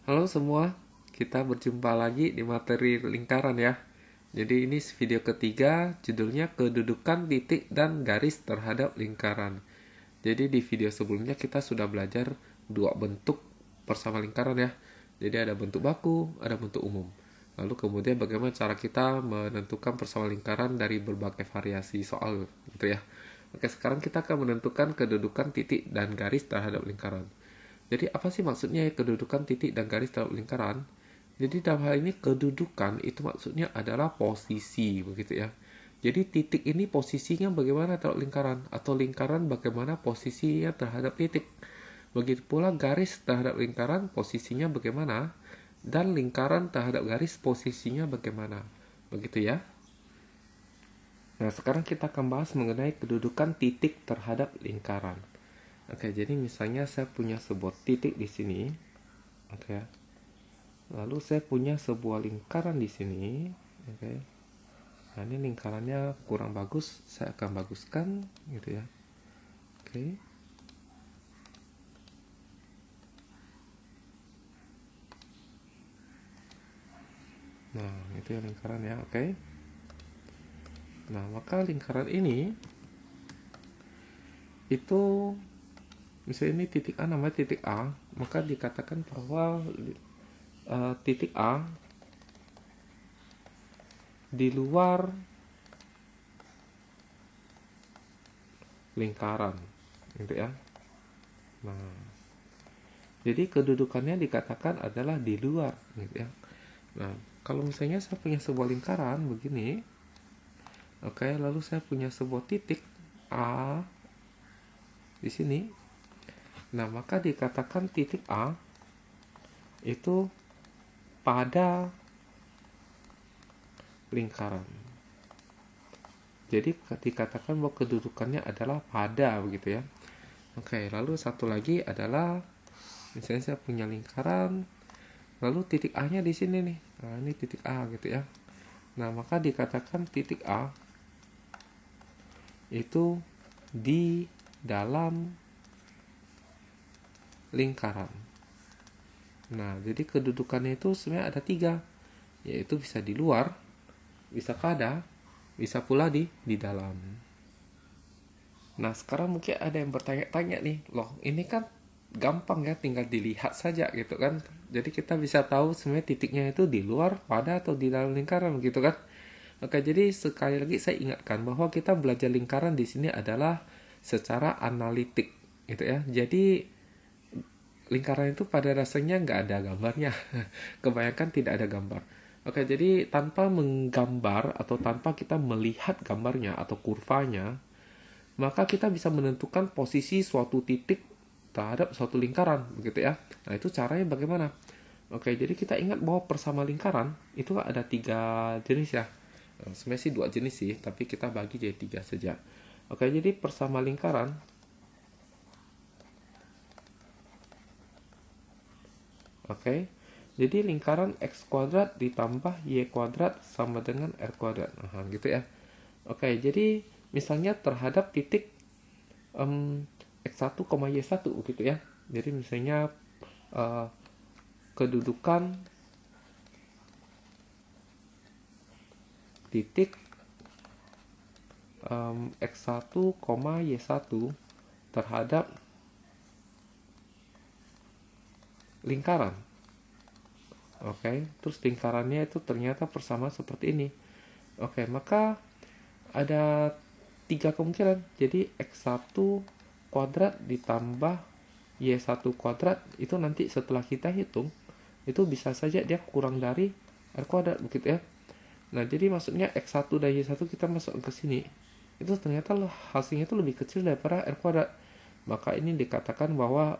Halo semua, kita berjumpa lagi di materi lingkaran ya. Jadi ini video ketiga, judulnya kedudukan titik dan garis terhadap lingkaran. Jadi di video sebelumnya kita sudah belajar dua bentuk persama lingkaran ya. Jadi ada bentuk baku, ada bentuk umum. Lalu kemudian bagaimana cara kita menentukan persama lingkaran dari berbagai variasi soal gitu ya. Oke, sekarang kita akan menentukan kedudukan titik dan garis terhadap lingkaran. Jadi apa sih maksudnya kedudukan titik dan garis dalam lingkaran? Jadi dalam hal ini kedudukan itu maksudnya adalah posisi begitu ya. Jadi titik ini posisinya bagaimana terhadap lingkaran atau lingkaran bagaimana posisinya terhadap titik. Begitu pula garis terhadap lingkaran posisinya bagaimana dan lingkaran terhadap garis posisinya bagaimana. Begitu ya. Nah, sekarang kita akan bahas mengenai kedudukan titik terhadap lingkaran. Oke, jadi misalnya saya punya sebuah titik di sini. Oke. Lalu saya punya sebuah lingkaran di sini. Oke. Nah, ini lingkarannya kurang bagus, saya akan baguskan gitu ya. Oke. Nah, itu ya lingkaran ya. Oke. Nah, maka lingkaran ini itu misalnya ini titik A namanya titik A, maka dikatakan bahwa titik A di luar lingkaran gitu ya. Nah, jadi kedudukannya dikatakan adalah di luar gitu ya. Nah, kalau misalnya saya punya sebuah lingkaran begini, oke, lalu saya punya sebuah titik A di sini. Nah, maka dikatakan titik A itu pada lingkaran. Jadi dikatakan bahwa kedudukannya adalah pada begitu ya. Oke, lalu satu lagi adalah misalnya saya punya lingkaran, lalu titik A-nya di sini nih. Nah, ini titik A gitu ya. Nah, maka dikatakan titik A itu di dalam lingkaran. Nah, jadi kedudukannya itu sebenarnya ada tiga, yaitu bisa di luar, bisa pada, bisa pula di dalam. Nah, sekarang mungkin ada yang bertanya-tanya nih, loh ini kan gampang ya, tinggal dilihat saja gitu kan. Jadi kita bisa tahu sebenarnya titiknya itu di luar, pada, atau di dalam lingkaran gitu kan. Oke, jadi sekali lagi saya ingatkan bahwa kita belajar lingkaran di sini adalah secara analitik gitu ya. Jadi lingkaran itu pada dasarnya nggak ada gambarnya. Kebanyakan tidak ada gambar. Oke, jadi tanpa menggambar atau tanpa kita melihat gambarnya atau kurvanya, maka kita bisa menentukan posisi suatu titik terhadap suatu lingkaran, begitu ya. Nah, itu caranya bagaimana? Oke, jadi kita ingat bahwa persama lingkaran itu ada tiga jenis ya. Sebenarnya sih dua jenis sih, tapi kita bagi jadi tiga saja. Oke, jadi persama lingkaran. Oke, jadi lingkaran X kuadrat ditambah Y kuadrat sama dengan R kuadrat. Nah, gitu ya. Oke, jadi misalnya terhadap titik X1, Y1 gitu ya. Jadi misalnya uh, kedudukan titik X1, Y1 terhadap lingkaran. Oke, terus lingkarannya itu ternyata persama seperti ini. Oke, maka ada tiga kemungkinan. Jadi X1 kuadrat ditambah Y1 kuadrat itu nanti setelah kita hitung itu bisa saja dia kurang dari R kuadrat begitu ya. Nah, jadi maksudnya X1 dan Y1 kita masuk ke sini itu ternyata hasilnya itu lebih kecil daripada R kuadrat. Maka ini dikatakan bahwa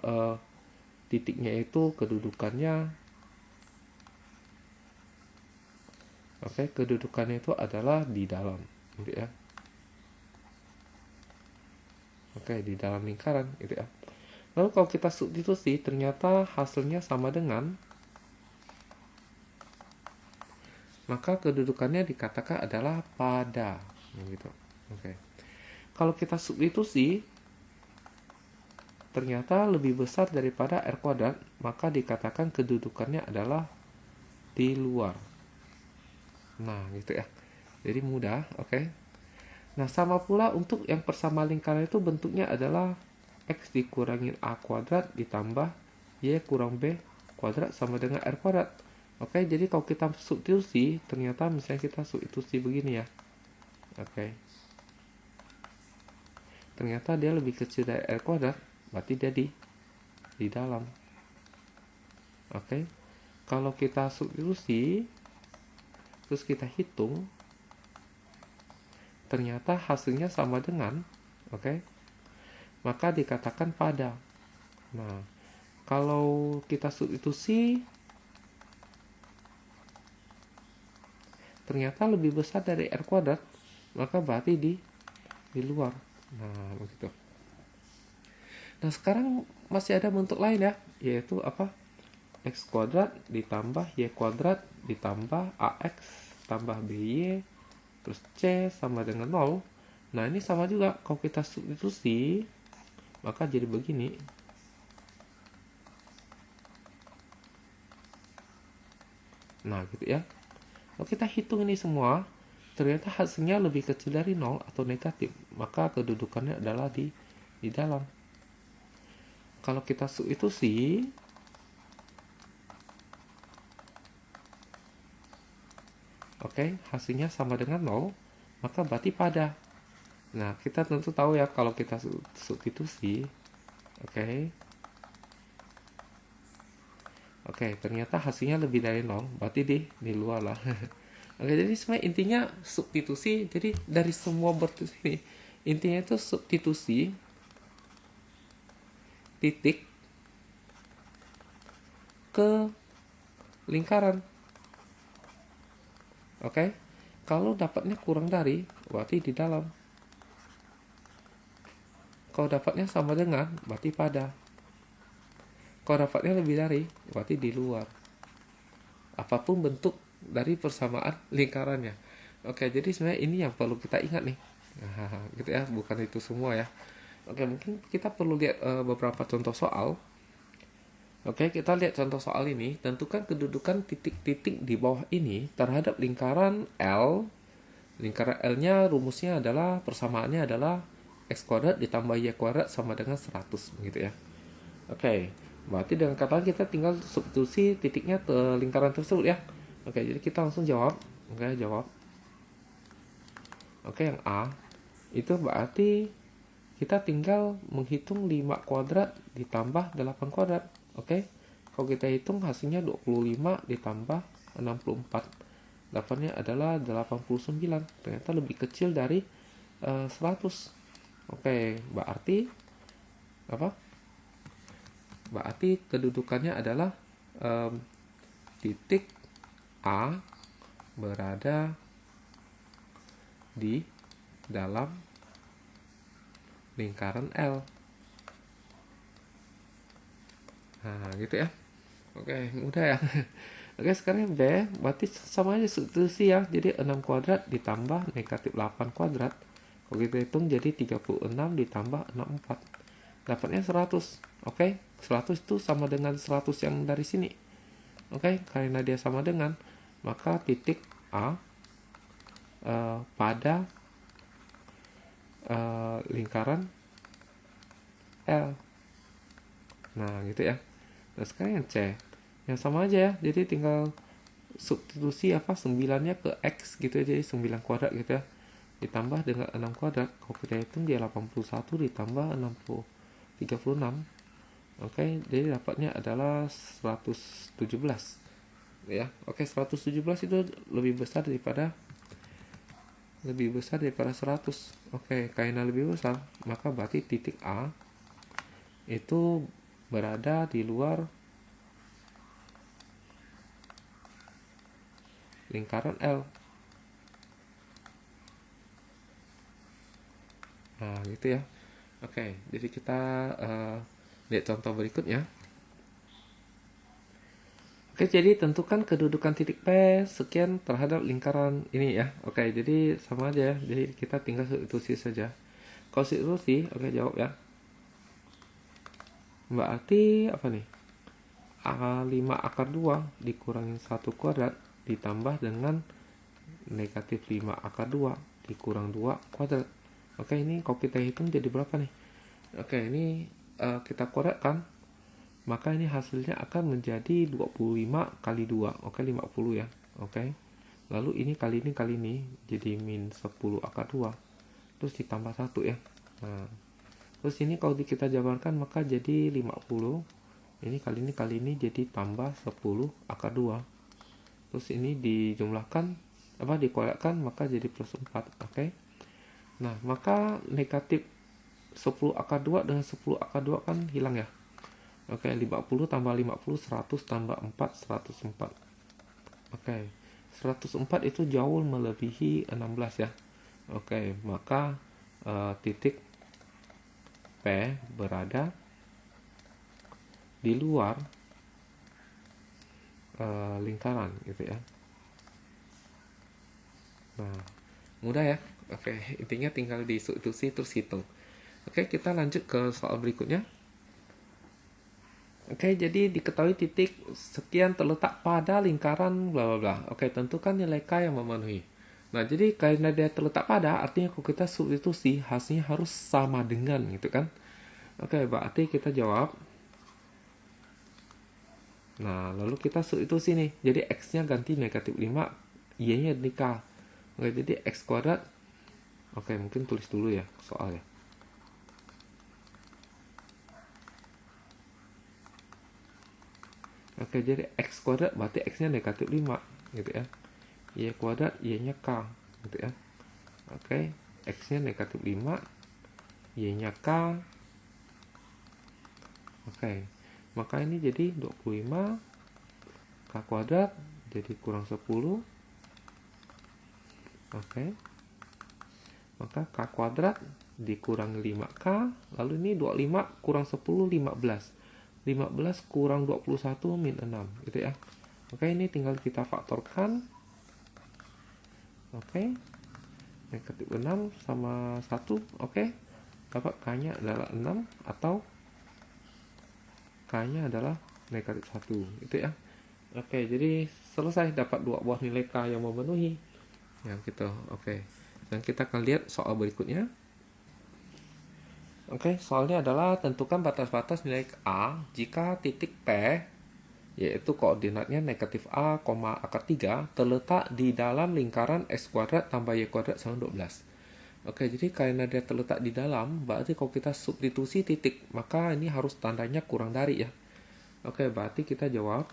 titiknya itu kedudukannya, oke, kedudukannya itu adalah di dalam gitu ya. Oke, di dalam lingkaran gitu ya. Lalu kalau kita substitusi ternyata hasilnya sama dengan, maka kedudukannya dikatakan adalah pada gitu. Oke. Kalau kita substitusi ternyata lebih besar daripada R kuadrat, maka dikatakan kedudukannya adalah di luar. Nah, gitu ya. Jadi mudah, oke. Nah, sama pula untuk yang persama lingkaran itu bentuknya adalah X dikurangin A kuadrat ditambah Y kurang B kuadrat sama dengan R kuadrat. Oke, jadi kalau kita substitusi, ternyata misalnya kita substitusi begini ya. Oke. Ternyata dia lebih kecil dari R kuadrat, berarti dia di dalam. Oke. Kalau kita substitusi terus kita hitung, ternyata hasilnya sama dengan, oke, maka dikatakan pada. Nah, kalau kita substitusi ternyata lebih besar dari R kuadrat, maka berarti di luar. Nah, begitu. Nah, sekarang masih ada bentuk lain ya, yaitu apa? X kuadrat ditambah Y kuadrat ditambah AX tambah BY terus C sama dengan 0. Nah, ini sama juga, kalau kita substitusi maka jadi begini. Nah, gitu ya. Kalau kita hitung ini semua, ternyata hasilnya lebih kecil dari 0 atau negatif, maka kedudukannya adalah di dalam. Kalau kita substitusi, oke, hasilnya sama dengan 0, maka berarti pada. Nah, kita tentu tahu ya kalau kita substitusi, oke, ternyata hasilnya lebih dari 0, berarti di luar lah. Oke, jadi sebenarnya intinya substitusi, jadi dari semua bertus ini, intinya itu substitusi titik ke lingkaran. Oke, kalau dapatnya kurang dari, berarti di dalam. Kalau dapatnya sama dengan, berarti pada. Kalau dapatnya lebih dari, berarti di luar. Apapun bentuk dari persamaan lingkarannya. Oke, jadi sebenarnya ini yang perlu kita ingat nih. Nah, gitu ya, bukan itu semua ya. Oke, mungkin kita perlu lihat beberapa contoh soal. Oke, kita lihat contoh soal ini. Tentukan kedudukan titik-titik di bawah ini terhadap lingkaran L. Lingkaran L-nya rumusnya adalah, persamaannya adalah X kuadrat ditambah Y kuadrat sama dengan 100, gitu ya. Oke, berarti dengan kata kita tinggal substitusi titiknya ke lingkaran tersebut ya. Oke, jadi kita langsung jawab. Oke, jawab. Oke, yang A itu berarti kita tinggal menghitung 5 kuadrat ditambah 8 kuadrat. Oke, kalau kita hitung hasilnya 25 ditambah 64. Dapatnya adalah 89. Ternyata lebih kecil dari 100. Oke, berarti apa? Berarti kedudukannya adalah titik A berada di dalam lingkaran L. Nah, gitu ya. Oke, mudah ya. Oke, sekarang B berarti sama aja substitusi ya. Jadi 6 kuadrat ditambah negatif 8 kuadrat. Kalau kita hitung jadi 36 ditambah 64. Dapatnya 100. Oke, 100 itu sama dengan 100 yang dari sini. Oke, karena dia sama dengan, maka titik A pada lingkaran L. Nah, gitu ya. Nah, sekarang yang C. Yang sama aja ya. Jadi tinggal substitusi 9-nya ke X gitu ya. Jadi 9 kuadrat gitu ya. Ditambah dengan 6 kuadrat. Kalau kita hitung dia 81 ditambah 36. Oke, jadi dapatnya adalah 117. Ya. Oke, 117 itu lebih besar daripada 100. Oke, karena lebih besar, maka berarti titik A itu berada di luar lingkaran L. Nah, gitu ya. Oke, jadi kita lihat contoh berikutnya. Oke, jadi tentukan kedudukan titik P sekian terhadap lingkaran ini ya. Oke, jadi sama aja ya. Jadi kita tinggal substitusi saja. Kalau substitusi, oke, jawab ya. Berarti apa nih? 5 akar 2 dikurangin 1 kuadrat ditambah dengan negatif 5 akar 2 dikurang 2 kuadrat. Oke, ini kalau kita hitung jadi berapa nih? Oke, ini kita korekkan. Maka ini hasilnya akan menjadi 25 kali 2. Oke, 50 ya. Oke. Lalu ini kali ini jadi min 10 akar 2. Terus ditambah 1 ya. Nah, terus ini kalau kita jabarkan maka jadi 50. Ini kali ini jadi tambah 10 akar 2. Terus ini dijumlahkan dikorekkan maka jadi plus 4. Oke. Nah, maka negatif 10 akar 2 dengan 10 akar 2 kan hilang ya. Oke, 50 tambah 50 100 tambah 4 104. Oke. 104 itu jauh melebihi 16 ya. Oke, maka titik P berada di luar lingkaran gitu ya. Nah, mudah ya. Oke, intinya tinggal disubstitusi terus hitung. Oke, kita lanjut ke soal berikutnya. Oke, jadi diketahui titik sekian terletak pada lingkaran bla bla bla. Oke, tentukan nilai K yang memenuhi. Nah, jadi karena dia terletak pada, artinya kalau kita substitusi hasilnya harus sama dengan gitu kan. Oke, berarti kita jawab. Nah, lalu kita substitusi nih. Jadi X-nya ganti negatif 5, Y-nya di K. Oke, jadi X kuadrat. Oke, mungkin tulis dulu ya soalnya. Oke, jadi X kuadrat berarti X-nya negatif 5 gitu ya. Y kuadrat, Y-nya K gitu ya. Oke, X-nya negatif 5, Y-nya K. Oke, maka ini jadi 25 K kuadrat jadi kurang 10. Oke, maka K kuadrat dikurangi 5K. Lalu ini 25 kurang 10 15. 15 kurang 21 min 6 gitu ya. Oke, ini tinggal kita faktorkan. Oke, negatif 6 sama 1. Oke, dapat K-nya adalah 6 atau K-nya adalah negatif 1 gitu ya. Oke, jadi selesai, dapat dua buah nilai K yang memenuhi yang gitu. Oke, dan kita akan lihat soal berikutnya. Oke, soalnya adalah tentukan batas-batas nilai A jika titik P, yaitu koordinatnya negatif A, akar 3, terletak di dalam lingkaran X kuadrat tambah Y kuadrat sama 12. Oke, jadi karena dia terletak di dalam, berarti kalau kita substitusi titik, maka ini harus tandanya kurang dari ya. Oke, berarti kita jawab.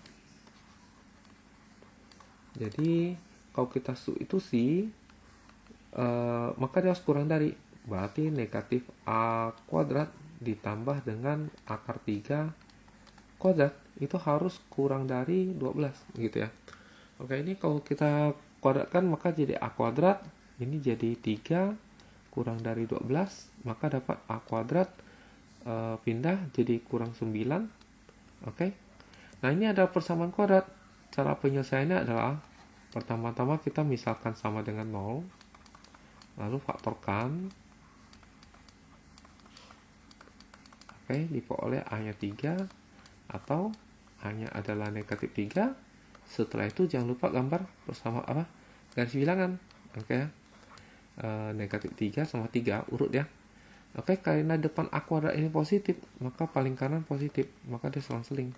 Jadi, kalau kita substitusi, maka dia harus kurang dari. Berarti negatif A kuadrat ditambah dengan akar 3 kuadrat, itu harus kurang dari 12, gitu ya. Oke, ini kalau kita kuadratkan, maka jadi A kuadrat, ini jadi 3 kurang dari 12, maka dapat A kuadrat pindah jadi kurang 9. Oke. Nah, ini ada persamaan kuadrat. Cara penyelesaiannya adalah pertama-tama kita misalkan sama dengan 0, lalu faktorkan. Oke, diperoleh A-nya 3 atau A-nya adalah negatif 3. Setelah itu jangan lupa gambar bersama garis bilangan. Oke. Negatif 3 sama 3 urut ya. Oke, karena depan A kuadrat ini positif, maka paling kanan positif, maka dia selang-seling.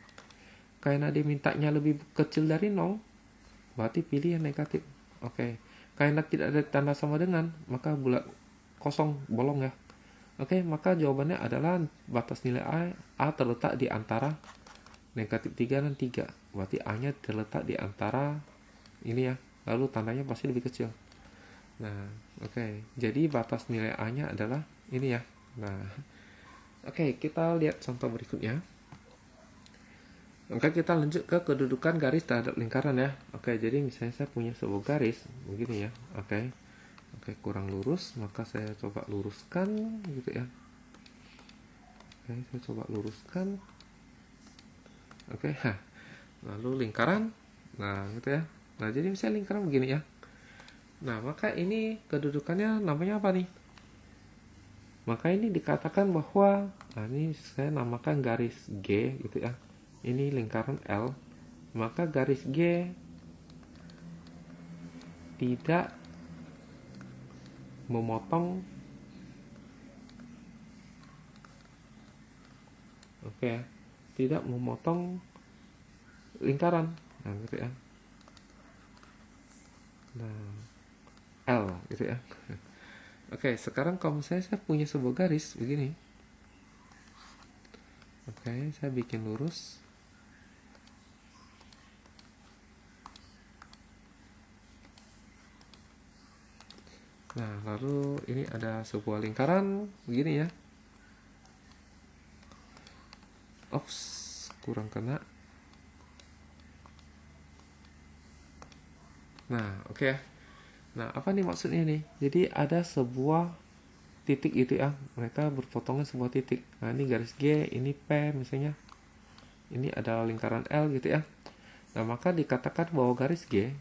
Karena dia mintanya lebih kecil dari 0, berarti pilih yang negatif. Oke, karena tidak ada tanda sama dengan, maka bulat kosong, bolong ya. Oke, maka jawabannya adalah batas nilai A terletak di antara negatif 3 dan 3. Berarti A-nya terletak di antara ini ya, lalu tandanya pasti lebih kecil. Nah, oke. Jadi batas nilai A-nya adalah ini ya. Nah, oke, kita lihat contoh berikutnya. Oke, kita lanjut ke kedudukan garis terhadap lingkaran ya. Oke, jadi misalnya saya punya sebuah garis begini ya. Oke. Oke, kurang lurus, maka saya coba luruskan gitu ya. Oke, saya coba luruskan. Oke, lalu lingkaran. Nah, gitu ya. Nah, jadi misalnya lingkaran begini ya. Nah, maka ini kedudukannya namanya apa nih? Maka ini dikatakan bahwa, nah ini saya namakan garis G gitu ya. Ini lingkaran L. Maka garis G tidak memotong, tidak memotong lingkaran. Nah, gitu ya. Nah, L gitu ya. Sekarang kalau misalnya saya punya sebuah garis begini. Saya bikin lurus. Nah, lalu ini ada sebuah lingkaran begini ya. Ops, kurang kena. Nah, ya. Nah, apa nih maksudnya nih? Jadi ada sebuah titik itu ya. Mereka berpotongnya sebuah titik. Nah, ini garis G, ini P misalnya. Ini adalah lingkaran L gitu ya. Nah, maka dikatakan bahwa garis G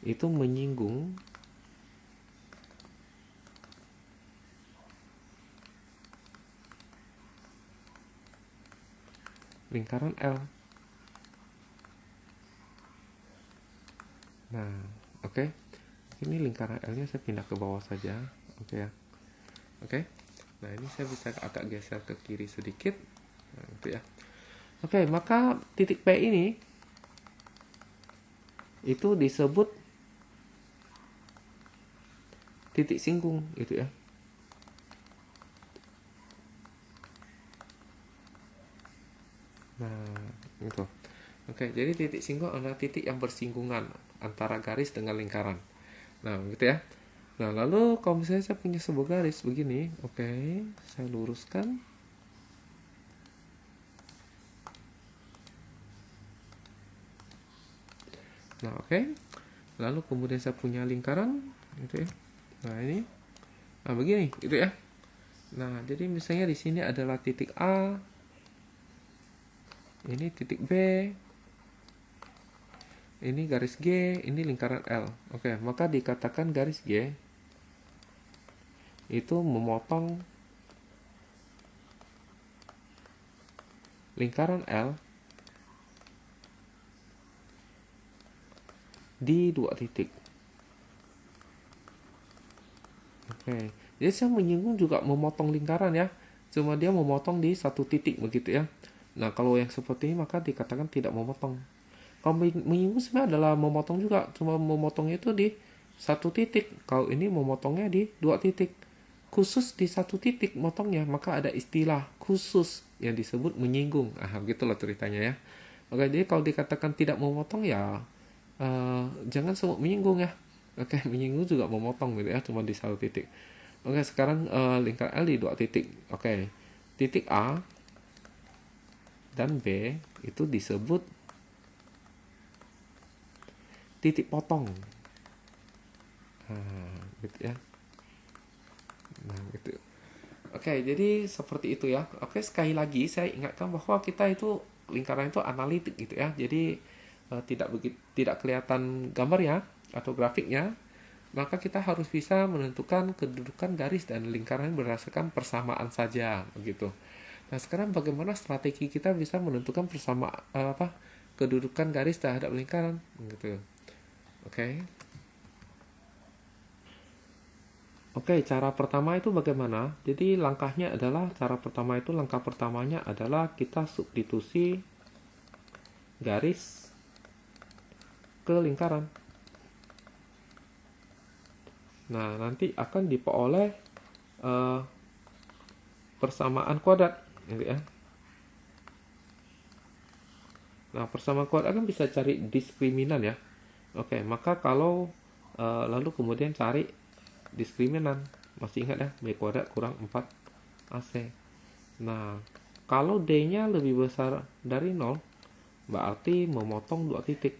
itu menyinggung lingkaran L. Nah, ini lingkaran L-nya saya pindah ke bawah saja. Ya. Nah, ini saya bisa agak geser ke kiri sedikit. Nah, itu ya. Maka titik P ini itu disebut titik singgung gitu ya. Nah, itu. Jadi titik singgung adalah titik yang bersinggungan antara garis dengan lingkaran. Nah, gitu ya. Nah, lalu kalau misalnya saya punya sebuah garis begini, saya luruskan. Nah, lalu kemudian saya punya lingkaran, gitu ya. Nah, ini, begini, gitu ya. Nah, jadi misalnya di sini adalah titik A, ini titik B, ini garis G, ini lingkaran L. Maka dikatakan garis G itu memotong lingkaran L di dua titik. Jadi saya menyinggung juga memotong lingkaran ya. Cuma dia memotong di satu titik begitu ya. Nah, kalau yang seperti ini maka dikatakan tidak memotong. Kalau menyinggung sebenarnya adalah memotong juga, cuma memotongnya itu di satu titik. Kalau ini memotongnya di dua titik. Khusus di satu titik motongnya, maka ada istilah khusus yang disebut menyinggung. Gitulah ceritanya ya. Jadi kalau dikatakan tidak memotong ya jangan semua menyinggung ya. Menyinggung juga memotong gitu ya, cuma di satu titik. Sekarang lingkar L di dua titik. Titik A dan B itu disebut titik potong. Gitu ya. Nah, gitu. Jadi seperti itu ya. Sekali lagi saya ingatkan bahwa kita itu lingkaran itu analitik gitu ya. Jadi tidak kelihatan gambarnya atau grafiknya, maka kita harus bisa menentukan kedudukan garis dan lingkaran berdasarkan persamaan saja begitu. Nah, sekarang bagaimana strategi kita bisa menentukan kedudukan garis terhadap lingkaran gitu. Cara pertama itu bagaimana? Jadi langkah pertamanya adalah kita substitusi garis ke lingkaran. Nah, nanti akan diperoleh persamaan kuadrat gitu ya. Nah, persamaan kuadrat kan bisa cari diskriminan ya. Maka kalau lalu kemudian cari diskriminan, masih ingat ya, B kuadrat kurang 4 AC. Nah, kalau D-nya lebih besar dari 0, berarti memotong dua titik.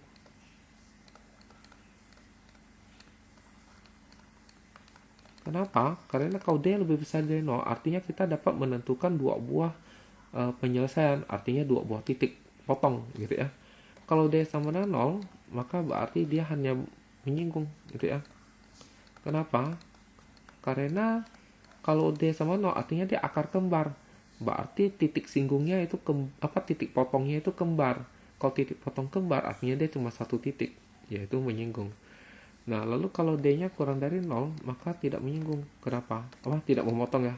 Kenapa? Karena kalau D lebih besar dari 0, artinya kita dapat menentukan dua buah penyelesaian, artinya dua buah titik potong gitu ya. Kalau D sama dengan 0, maka berarti dia hanya menyinggung gitu ya. Kenapa? Karena kalau D sama 0 artinya dia akar kembar. Berarti titik singgungnya itu titik potongnya itu kembar. Kalau titik potong kembar artinya dia cuma satu titik, yaitu menyinggung. Nah, lalu kalau D-nya kurang dari 0, maka tidak menyinggung. Kenapa? Tidak memotong ya.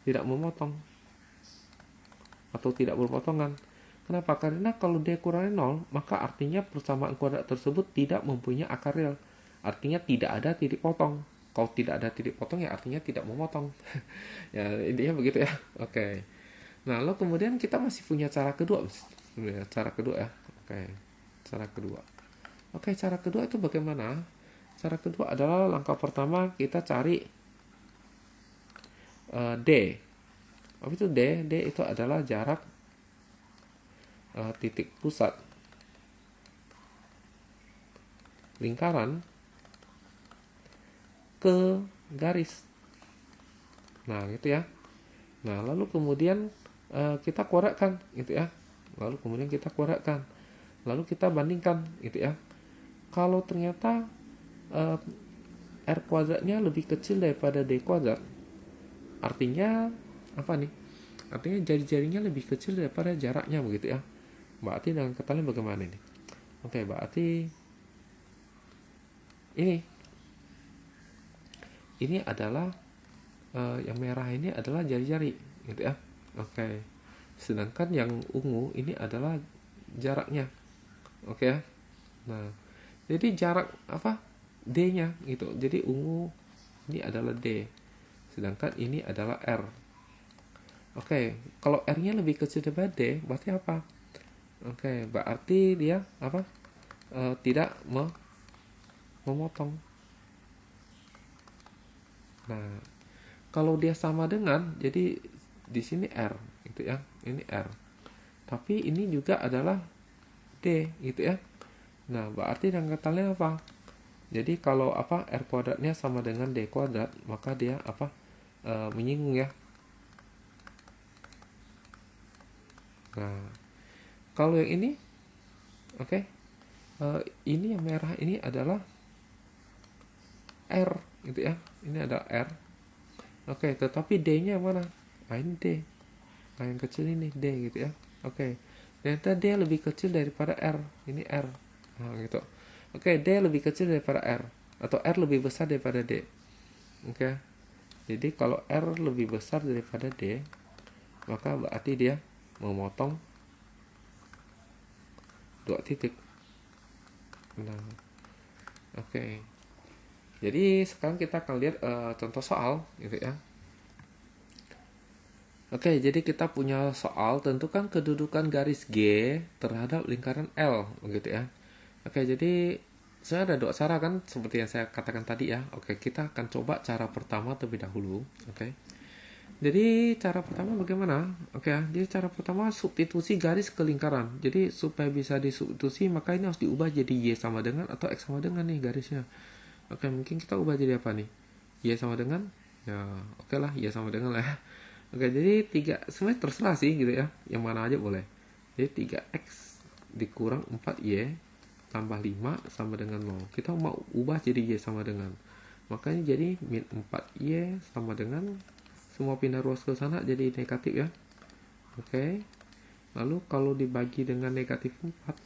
Tidak memotong. Atau tidak berpotongan. Kenapa? Karena kalau D kurang dari 0, maka artinya persamaan kuadrat tersebut tidak mempunyai akar real. Artinya tidak ada titik potong. Kalau tidak ada titik potong ya artinya tidak memotong. Ya, intinya begitu ya. Oke. Nah, lalu kemudian kita masih punya cara kedua. Cara kedua ya. Oke. Cara kedua. Oke, cara kedua itu bagaimana? Cara kedua adalah langkah pertama kita cari D. Apa itu D? D itu adalah jarak titik pusat lingkaran ke garis. Nah, gitu ya. Nah, lalu kemudian kita korekkan, gitu ya. Lalu kemudian kita korekkan. Lalu kita bandingkan, gitu ya. Kalau ternyata R kuadratnya lebih kecil daripada D kuadrat, artinya apa nih? Artinya jari-jarinya lebih kecil daripada jaraknya, begitu ya. Berarti dengan kata lain bagaimana ini? Oke, berarti ini adalah yang merah ini adalah jari-jari, gitu ya. Oke. Sedangkan yang ungu ini adalah jaraknya. Oke ya. Nah, jadi jarak D-nya gitu. Jadi ungu ini adalah D. Sedangkan ini adalah R. Oke, kalau R-nya lebih kecil daripada D, berarti apa? Oke, berarti dia tidak memotong. Nah, kalau dia sama dengan, jadi di sini R, gitu ya. Ini R. Tapi ini juga adalah D, gitu ya. Nah, berarti dengan kata lain apa? Jadi kalau R kuadratnya sama dengan D kuadrat, maka dia menyinggung ya. Nah, kalau yang ini, ini yang merah ini adalah R, gitu ya. Ini ada R. Tetapi D-nya mana? Ini D. Nah, yang kecil ini D, gitu ya. Ternyata D lebih kecil daripada R. Ini R. Nah, gitu. D lebih kecil daripada R, atau R lebih besar daripada D. Jadi kalau R lebih besar daripada D, maka berarti dia memotong dua titik. Nah, jadi sekarang kita akan lihat contoh soal, gitu ya. Jadi kita punya soal, tentukan kedudukan garis G terhadap lingkaran L, begitu ya. Jadi sebenarnya ada dua cara kan, seperti yang saya katakan tadi ya. Kita akan coba cara pertama terlebih dahulu. Jadi cara pertama bagaimana? Jadi cara pertama substitusi garis ke lingkaran. Jadi supaya bisa disubstitusi, maka ini harus diubah jadi Y sama dengan atau X sama dengan nih garisnya. Mungkin kita ubah jadi apa nih? Y sama dengan? Ya, lah, Y sama dengan lah ya. Jadi 3, sebenarnya terserah sih gitu ya. Yang mana aja boleh. Jadi 3X dikurang 4Y tambah 5 sama dengan 0. Kita mau ubah jadi Y sama dengan. Makanya jadi min 4Y sama dengan, semua pindah ruas ke sana jadi negatif ya. Lalu kalau dibagi dengan negatif 4,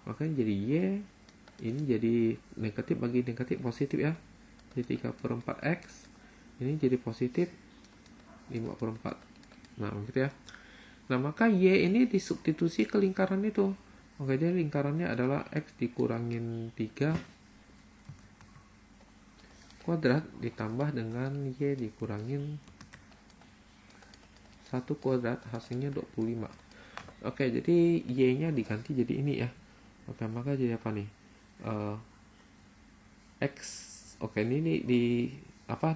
makanya jadi Y. Ini jadi negatif bagi negatif positif ya. Jadi 3/4X. Ini jadi positif 5/4. Nah, begitu ya. Nah, maka Y ini disubstitusi ke lingkaran itu. Jadi lingkarannya adalah X dikurangin 3 kuadrat ditambah dengan Y dikurangin 1 kuadrat, hasilnya 25. Jadi Y nya diganti jadi ini ya. Maka jadi apa nih? X. Ini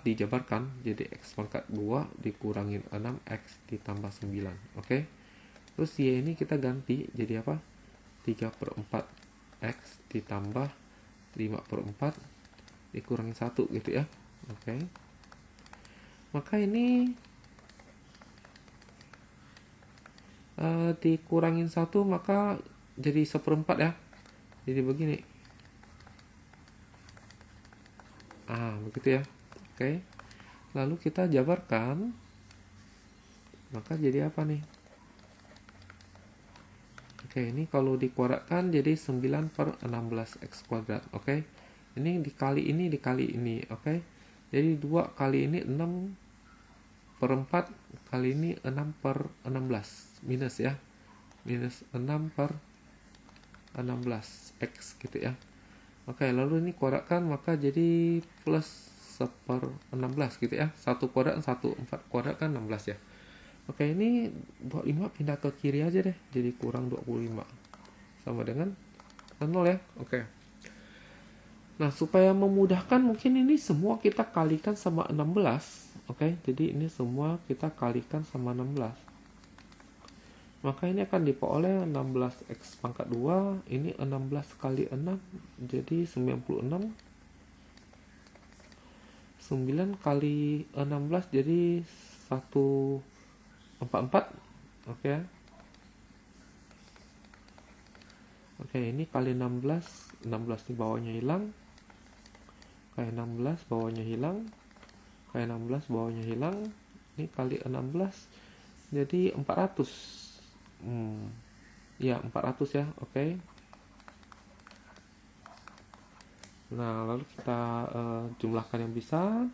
dijabarkan jadi X pangkat 2 dikurangin 6X ditambah 9. Terus Y ini kita ganti jadi apa? 3/4X ditambah 5/4 dikurangin 1 gitu ya. Maka ini dikurangin 1 maka jadi 1/4 ya. Jadi begini. Begitu ya. Oke. Lalu kita jabarkan, maka jadi apa nih? Oke, ini kalau dikuadratkan jadi 9 per 16 X kuadrat. Oke. Ini dikali ini dikali ini. Oke. Jadi 2 kali ini 6 per 4 kali ini 6 per 16. Minus ya. Minus 6 per 16 X gitu ya. Oke, lalu ini kuadratkan maka jadi plus 1 per 16 gitu ya. 1 kuadrat 1, 4 kuadrat kan 16 ya. Oke, ini 25 pindah ke kiri aja deh. Jadi kurang 25. Sama dengan 0 ya. Oke. Nah, supaya memudahkan mungkin ini semua kita kalikan sama 16. Oke, jadi ini semua kita kalikan sama 16. Maka ini akan diperoleh 16x pangkat 2. Ini 16 kali 6 jadi 96. 9 kali 16 jadi 144. Oke. Oke, ini kali 16. 16 di bawahnya hilang. Kayak 16 bawahnya hilang. Kayak 16 bawahnya hilang. Ini kali 16 jadi 400. Ya 400 ya. Oke. Nah, lalu kita jumlahkan yang bisa.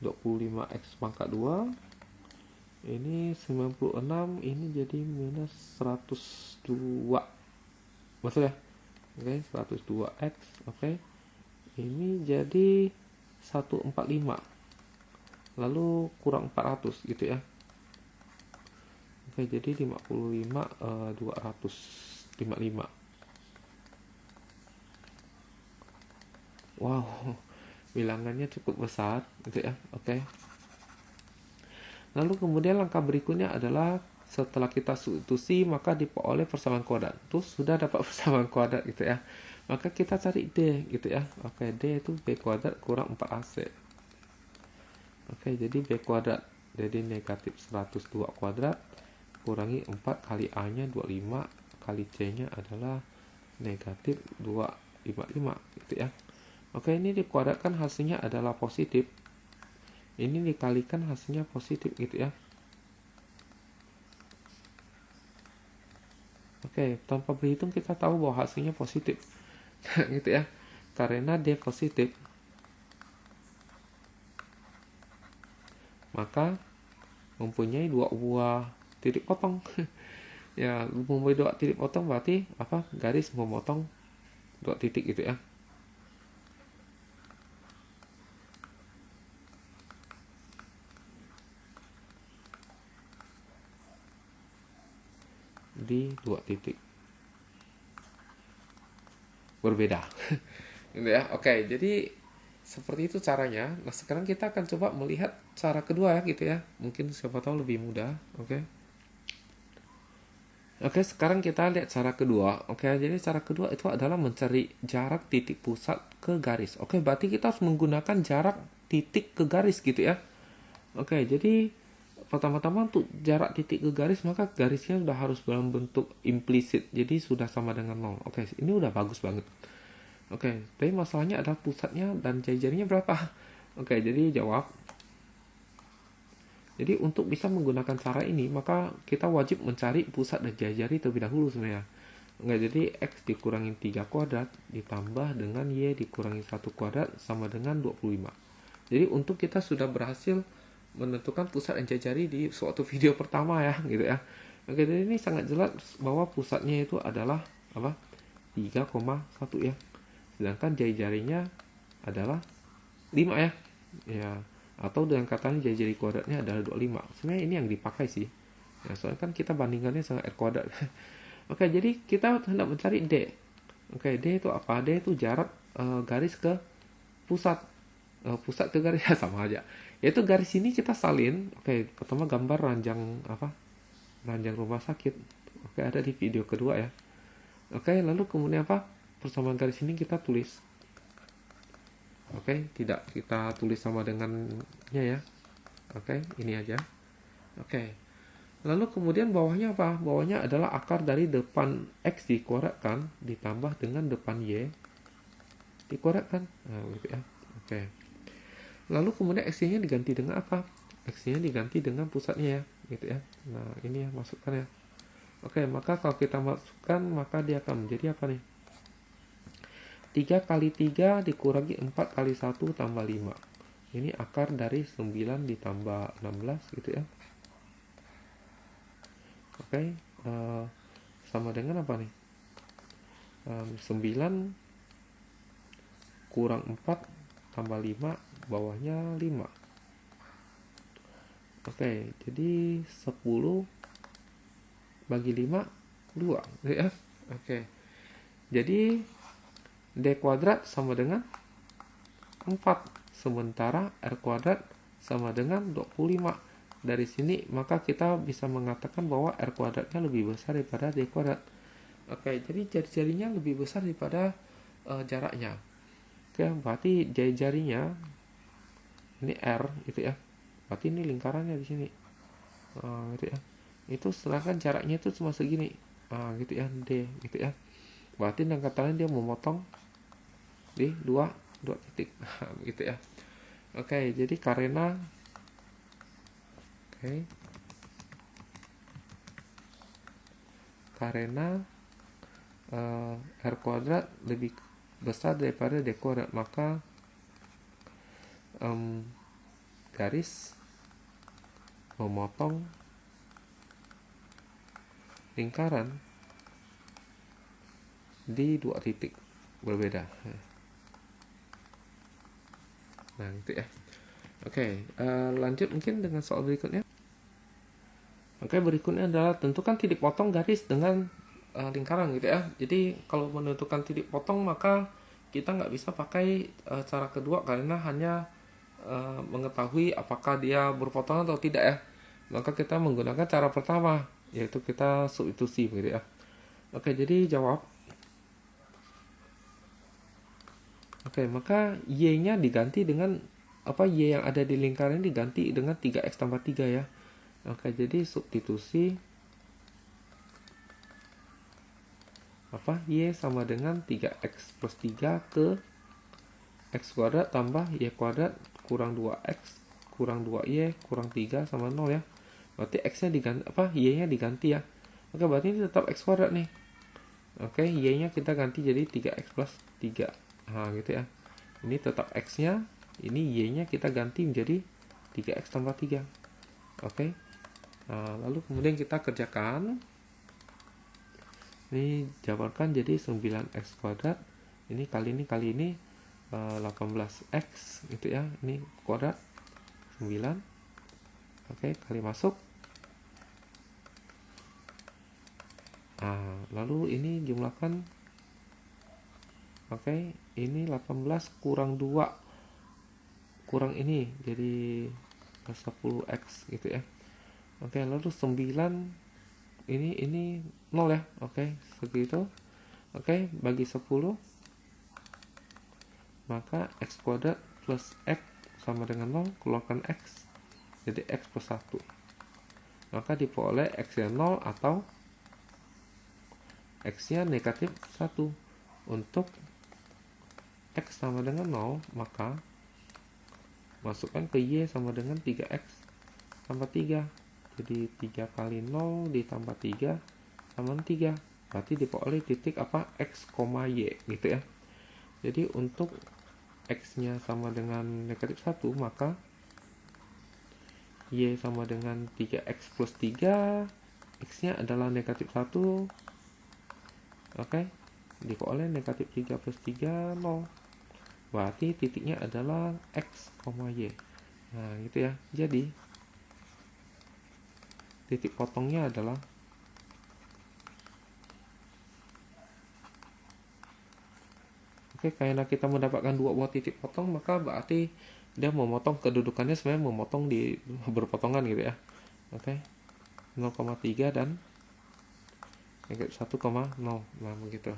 25x pangkat 2. Ini 96. Ini jadi minus 102. Maksud ya? Oke, 102x. Oke. Ini jadi 145. Lalu kurang 400 gitu ya. Oke, jadi 55 255. Wow, bilangannya cukup besar gitu ya. Oke. Lalu kemudian langkah berikutnya adalah setelah kita substitusi maka diperoleh persamaan kuadrat. Terus sudah dapat persamaan kuadrat gitu ya. Maka kita cari D gitu ya. Oke, D itu B kuadrat kurang 4AC. Oke, jadi B kuadrat. Jadi negatif 102 kuadrat kurangi 4 kali A-nya 25 kali C-nya adalah negatif 255 gitu ya. Oke, ini dikuadratkan hasilnya adalah positif. Ini dikalikan hasilnya positif gitu ya. Oke, tanpa berhitung kita tahu bahwa hasilnya positif. Gitu ya. Karena D positif, maka mempunyai 2 buah titik potong. Ya, mempunyai 2 titik potong berarti apa? Garis memotong 2 titik gitu ya. Di 2 titik berbeda. Gitu ya. Oke, jadi seperti itu caranya. Nah, sekarang kita akan coba melihat cara kedua ya gitu ya. Mungkin siapa tahu lebih mudah. Oke. Oke, sekarang kita lihat cara kedua. Oke, jadi cara kedua itu adalah mencari jarak titik pusat ke garis. Oke, berarti kita harus menggunakan jarak titik ke garis gitu ya. Oke, jadi pertama-tama untuk jarak titik ke garis maka garisnya sudah harus dalam bentuk implisit. Jadi sudah sama dengan 0. Oke, ini udah bagus banget. Oke, tapi masalahnya adalah pusatnya dan jari-jarinya berapa? Oke, jadi jawab. Jadi untuk bisa menggunakan cara ini maka kita wajib mencari pusat dan jari-jari terlebih dahulu sebenarnya. Oke, jadi X dikurangin 3 kuadrat ditambah dengan Y dikurangin 1 kuadrat sama dengan 25. Jadi untuk kita sudah berhasil menentukan pusat dan jari-jari di suatu video pertama ya gitu ya. Oke, jadi ini sangat jelas bahwa pusatnya itu adalah apa? 3,1 ya. Sedangkan jari-jarinya adalah 5 ya. Ya, atau dengan katanya jari-jari kuadratnya adalah 25. Sebenarnya ini yang dipakai sih. Ya, soalnya kan kita bandingannya sama R kuadrat. Oke, jadi kita hendak mencari D. Oke, D itu apa? D itu jarak garis ke pusat. Pusat ke garis sama aja. Yaitu garis ini kita salin. Oke, pertama gambar ranjang apa? Ranjang rumah sakit. Oke, ada di video kedua ya. Oke, lalu kemudian apa? Persamaan garis ini kita tulis. Oke, tidak kita tulis sama dengannya ya. Oke, ini aja. Oke. Lalu kemudian bawahnya apa? Bawahnya adalah akar dari depan X dikuadratkan ditambah dengan depan Y dikuadratkan. Nah, gitu ya. Oke. Lalu kemudian X-nya diganti dengan apa? X-nya diganti dengan pusatnya ya, gitu ya. Nah, ini ya masukkan ya. Oke, maka kalau kita masukkan, maka dia akan menjadi apa nih? 3 kali 3 dikurangi 4 kali 1 tambah 5. Ini akar dari 9 ditambah 16 gitu ya. Oke, sama dengan apa nih? 9 kurang 4 tambah 5, bawahnya 5. Oke, jadi 10 bagi 5, 2 ya. Oke, jadi D kuadrat sama dengan 4, sementara R kuadrat sama dengan 25. Dari sini maka kita bisa mengatakan bahwa R kuadratnya lebih besar daripada D kuadrat. Oke, jadi jari-jarinya lebih besar daripada jaraknya. Oke, berarti jari-jarinya ini R gitu ya. Berarti ini lingkarannya di sini. Gitu ya. Itu sedangkan jaraknya itu cuma segini. Gitu ya, D gitu ya. Berarti dengan kata lain dia memotong di dua titik. Gitu ya. Oke, jadi karena R kuadrat lebih besar daripada D kuadrat, maka garis memotong lingkaran di dua titik berbeda. Nah, gitu ya. Oke, lanjut mungkin dengan soal berikutnya. Oke, berikutnya adalah tentukan titik potong garis dengan lingkaran gitu ya. Jadi kalau menentukan titik potong maka kita nggak bisa pakai cara kedua karena hanya mengetahui apakah dia berpotongan atau tidak ya. Maka kita menggunakan cara pertama, yaitu kita substitusi gitu ya. Oke, jadi jawab. Oke, maka Y-nya diganti dengan apa? Y yang ada di lingkaran ini diganti dengan 3X tambah 3 ya. Oke, jadi substitusi apa? Y sama dengan 3X plus 3 ke X kuadrat tambah Y kuadrat kurang 2X kurang 2Y kurang 3 sama 0 ya. Berarti X-nya diganti apa? Y-nya diganti ya. Oke, berarti ini tetap X kuadrat nih. Oke, Y-nya kita ganti jadi 3X plus 3. Nah, gitu ya. Ini tetap X-nya, ini Y-nya kita ganti menjadi 3X tambah 3. Oke. Nah, lalu kemudian kita kerjakan. Ini jabarkan jadi 9X kuadrat. Ini kali 18X gitu ya. Ini kuadrat 9. Oke, kali masuk. Nah, lalu ini jumlahkan. Oke, ini 18 kurang 2 kurang ini jadi 10X gitu ya. Oke, lalu 9 ini 0 ya. Oke, segitu. Oke, bagi 10 maka X kuadrat plus X sama dengan 0, keluarkan X jadi X plus 1. Maka diperoleh X-nya 0 atau X-nya negatif 1. Untuk X sama dengan 0, maka masukkan ke Y sama dengan 3X tambah 3. Jadi 3 kali 0 ditambah 3 sama 3. Berarti diperoleh titik apa? X, Y gitu ya. Jadi untuk X-nya sama dengan negatif 1, maka Y sama dengan 3X plus 3. X-nya adalah negatif 1. Oke, diperoleh negatif 3 plus 3, 0. Berarti titiknya adalah X, Y. Nah, gitu ya. Jadi titik potongnya adalah karena kita mendapatkan dua buah titik potong, maka berarti dia memotong kedudukannya sebenarnya memotong di berpotongan gitu ya. 0,3 dan negatif 1,0. Nah, begitu.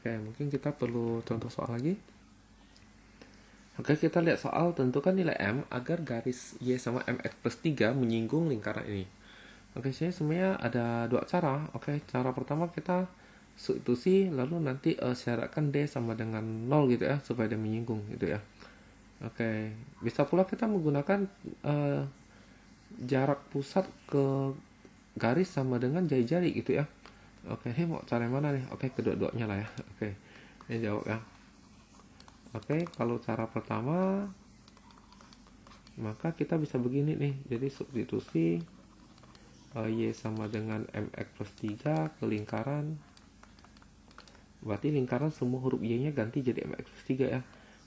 Mungkin kita perlu contoh soal lagi. Kita lihat soal tentukan nilai M agar garis Y sama MX plus 3 menyinggung lingkaran ini. Sebenarnya ada dua cara. Cara pertama kita substitusi, lalu nanti syaratkan D sama dengan 0 gitu ya, supaya dia menyinggung gitu ya. Oke, bisa pula kita menggunakan eh, jarak pusat ke garis sama dengan jari-jari gitu ya. Oke, ini mau cara yang mana nih? Oke, kedua-duanya lah ya. Oke, ini jawab ya. Oke, kalau cara pertama, maka kita bisa begini nih. Jadi substitusi Y sama dengan MX plus 3 ke lingkaran. Berarti lingkaran semua huruf Y-nya ganti jadi MX plus 3 ya.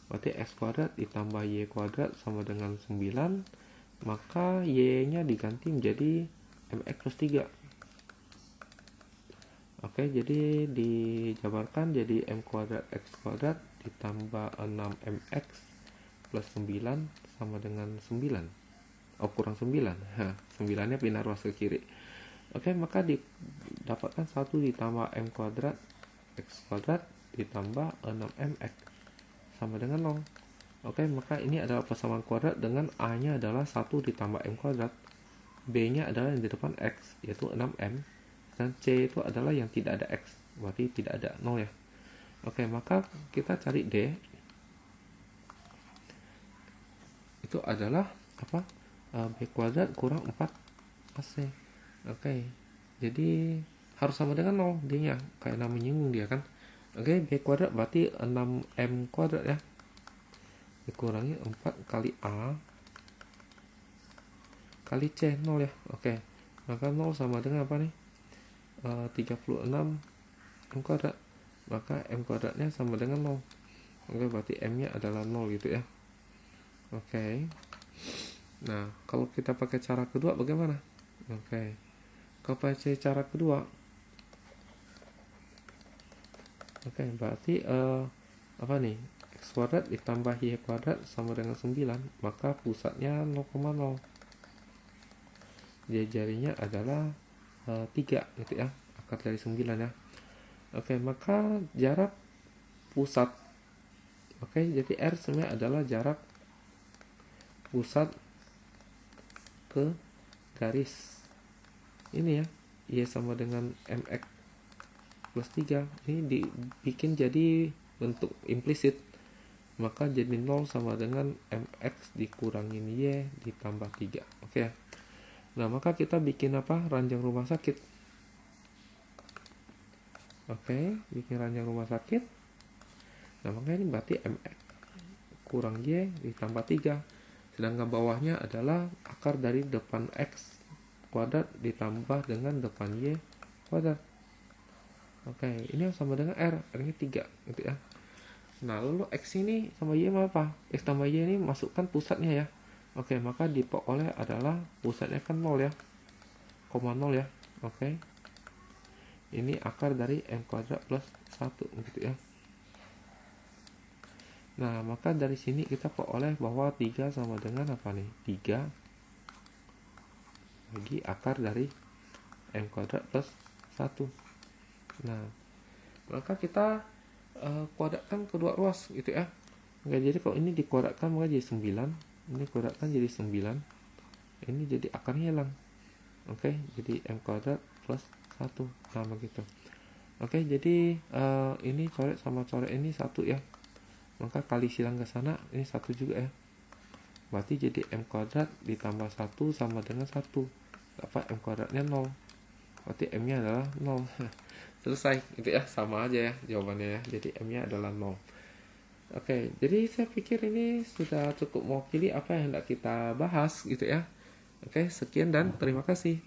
Berarti X kuadrat ditambah Y kuadrat sama dengan 9. Maka Y-nya diganti menjadi MX plus 3. Oke, jadi dijabarkan jadi M kuadrat X kuadrat ditambah 6MX plus 9 sama dengan 9. Oh, kurang 9. 9-nya pindah ruas ke kiri. Oke, maka didapatkan 1 ditambah M kuadrat X kuadrat ditambah 6MX sama dengan 0. Oke, maka ini adalah persamaan kuadrat dengan A-nya adalah 1 ditambah M kuadrat. B-nya adalah yang di depan X, yaitu 6M. Dan C itu adalah yang tidak ada X, berarti tidak ada 0 ya. Oke, maka kita cari D. Itu adalah apa? B kuadrat kurang 4AC. Oke, jadi harus sama dengan 0 D-nya, kayak nama menyinggung dia kan. Oke, B kuadrat berarti 6M kuadrat ya, dikurangi 4 kali A kali C 0 ya. Oke, maka 0 sama dengan apa nih? 36 M kuadrat. Maka M kuadratnya sama dengan 0. Oke, berarti M nya adalah 0 gitu ya. Oke, nah kalau kita pakai cara kedua bagaimana? Oke, kalau pakai cara kedua, oke, berarti apa nih? X kuadrat ditambah Y kuadrat sama dengan 9. Maka pusatnya 0,0. Jarinya adalah 3 gitu ya, akar dari 9 ya. Oke, maka jarak pusat, oke, jadi R sebenarnya adalah jarak pusat ke garis ini ya, Y sama dengan MX plus 3. Ini dibikin jadi bentuk implisit, maka jadi 0 sama dengan MX dikurangin Y ditambah 3. Oke ya. Nah, maka kita bikin apa? Ranjang rumah sakit. Oke, bikin ranjang rumah sakit. Nah, maka ini berarti MX kurang Y ditambah 3. Sedangkan bawahnya adalah akar dari depan X kuadrat ditambah dengan depan Y kuadrat. Oke, ini sama dengan R. R-nya 3 gitu ya. Nah, lalu X ini sama Y apa? X tambah Y ini masukkan pusatnya ya. Oke, maka diperoleh adalah pusatnya kan 0 ya, 0 ya. Oke, ini akar dari M kuadrat plus 1 gitu ya. Nah, maka dari sini kita peroleh bahwa 3 sama dengan apa nih? 3 bagi akar dari M kuadrat plus 1. Nah, maka kita kuadratkan kedua ruas gitu ya. Oke, jadi kalau ini dikuadratkan maka jadi 9. Ini kuadratkan jadi 9. Ini jadi akarnya hilang. Oke, jadi M kuadrat plus 1. Nah, begitu. Oke, jadi ini coret sama coret ini 1 ya. Maka kali silang ke sana, ini 1 juga ya. Berarti jadi M kuadrat ditambah 1 sama dengan 1. Dapat M kuadratnya 0. Berarti M-nya adalah 0. Selesai, gitu ya. Sama aja ya jawabannya ya. Jadi M-nya adalah 0. Oke, jadi saya pikir ini sudah cukup mewakili apa yang hendak kita bahas gitu ya. Oke, sekian dan terima kasih.